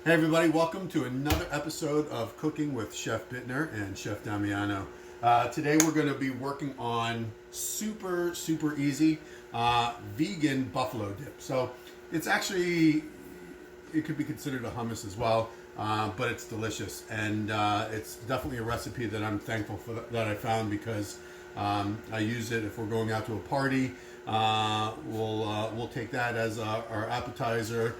Hey everybody, welcome to another episode of Cooking with Chef Bittner and Chef Damiano. Today we're going to be working on super easy vegan buffalo dip. So it's actually, it could be considered a hummus as well, but it's delicious, and it's definitely a recipe that I'm thankful for that I found, because I use it if we're going out to a party. We'll take that as our appetizer.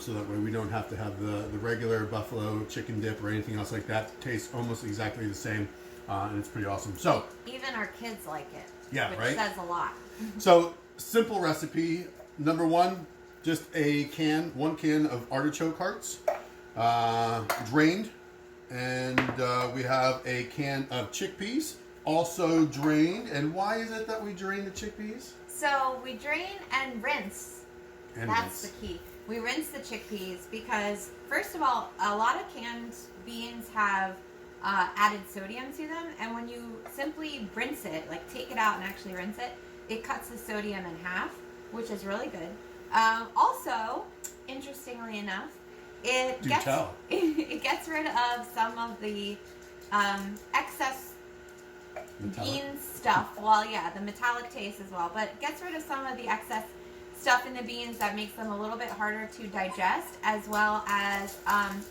So that way we don't have to have the regular buffalo chicken dip or anything else like that. It tastes almost exactly the same, and it's pretty awesome. So even our kids like it. Yeah, which right? says a lot. So simple recipe. Number one, just one can of artichoke hearts, drained, and we have a can of chickpeas, also drained. And why is it that we drain the chickpeas? So we drain and rinse. That's the key. We rinse the chickpeas because, first of all, a lot of canned beans have added sodium to them, and when you simply rinse it, like take it out and actually rinse it, it cuts the sodium in half, which is really good. Also, interestingly enough, it gets rid of some of the excess bean stuff. Well, yeah, the metallic taste as well, but it gets rid of some of the excess stuff in the beans that makes them a little bit harder to digest, as well as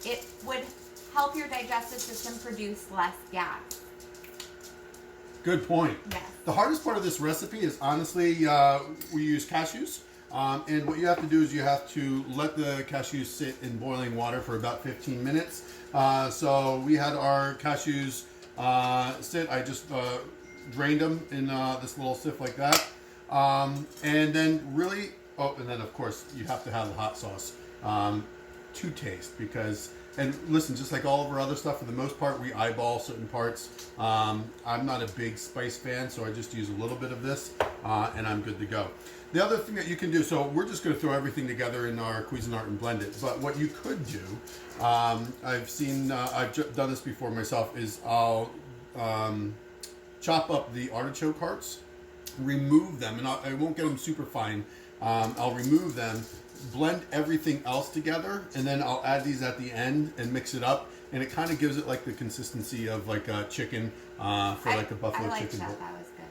it would help your digestive system produce less gas. Good point. Yes. The hardest part of this recipe is honestly, we use cashews. And what you have to do is you have to let the cashews sit in boiling water for about 15 minutes. So we had our cashews sit. I just drained them in this little sieve like that. And then really, and then of course you have to have the hot sauce to taste, because, and listen, just like all of our other stuff, for the most part, we eyeball certain parts. I'm not a big spice fan, so I just use a little bit of this, and I'm good to go. The other thing that you can do, so we're just going to throw everything together in our Cuisinart and blend it. But what you could do, I've done this before myself, is I'll chop up the artichoke hearts, remove them, and I won't get them super fine. I'll remove them, blend everything else together, and then I'll add these at the end and mix it up, and it kind of gives it like the consistency of like a chicken for like a buffalo chicken. That was good.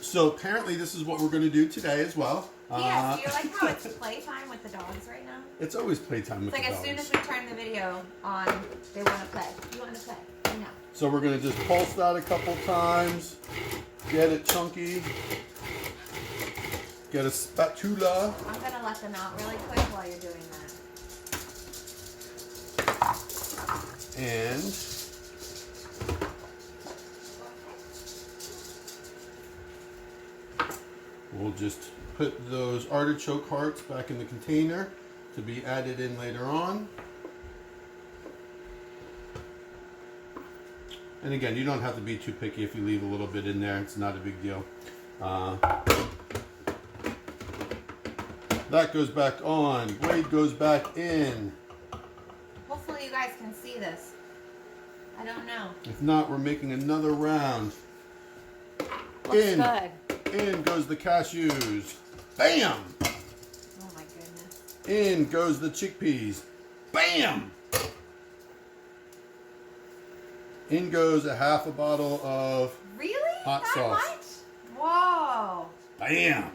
So apparently this is what we're going to do today as well. Yeah, do you like how it's playtime with the dogs right now? It's always playtime with the dogs. It's like as soon as we turn the video on, they want to play. You want to play? I know. So we're going to just pulse that a couple times, get it chunky, get a spatula. I'm going to let them out really quick while you're doing that. And we'll just put those artichoke hearts back in the container to be added in later on. And again, you don't have to be too picky if you leave a little bit in there. It's not a big deal. That goes back on. Blade goes back in. Hopefully you guys can see this. I don't know. If not, we're making another round. Looks good. In goes the cashews. Bam! Oh my goodness. In goes the chickpeas. Bam! In goes a half a bottle of hot sauce. Much? Whoa. Bam!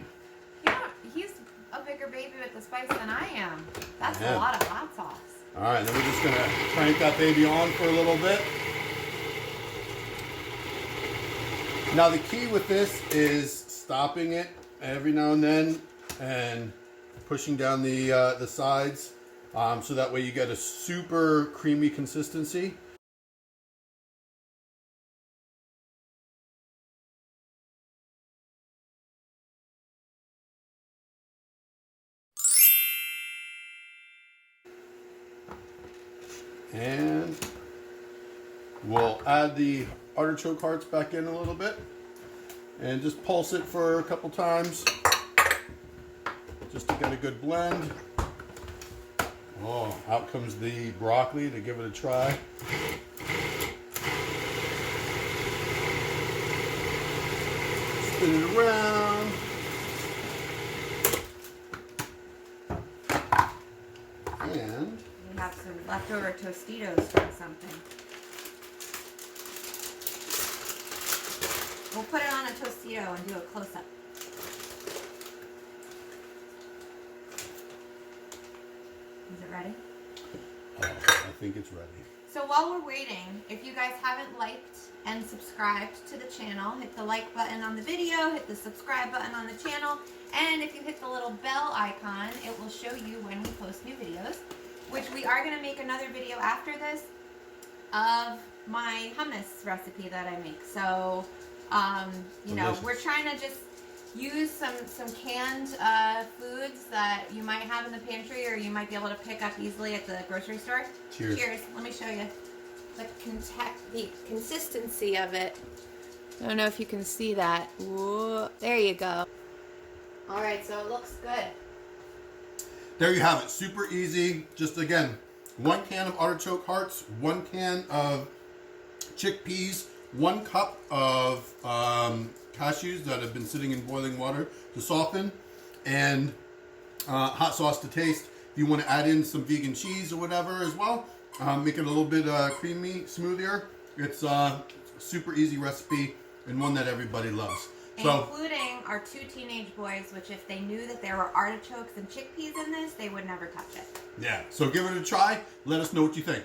He's a bigger baby with the spice than I am. That's a lot of hot sauce. All right, then we're just gonna crank that baby on for a little bit. Now the key with this is stopping it every now and then and pushing down the sides, so that way you get a super creamy consistency. And we'll add the artichoke hearts back in a little bit and just pulse it for a couple times just to get a good blend. Oh, out comes the broccoli to give it a try. Spin it around. We And have some leftover Tostitos from something. We'll put it on a Tostito and do a close-up. Is it ready? I think it's ready. So while we're waiting, if you guys haven't liked and subscribed to the channel, hit the like button on the video, hit the subscribe button on the channel, and if you hit the little bell icon, it will show you when we post new videos, which we are going to make another video after this of my hummus recipe that I make. So, you know, we're trying to just use some canned foods that you might have in the pantry or you might be able to pick up easily at the grocery store. Cheers. Cheers. Let me show you the consistency of it. I don't know if you can see that. Whoa, there you go. All right, so it looks good. There you have it. Super easy. Just again, 1 can of artichoke hearts, 1 can of chickpeas, 1 cup of cashews that have been sitting in boiling water to soften, and hot sauce to taste. If you want to add in some vegan cheese or whatever as well, make it a little bit creamy, smoother. It's a super easy recipe and one that everybody loves. So, including our 2 teenage boys, which if they knew that there were artichokes and chickpeas in this, they would never touch it. yeah, so give it a try. Let us know what you think.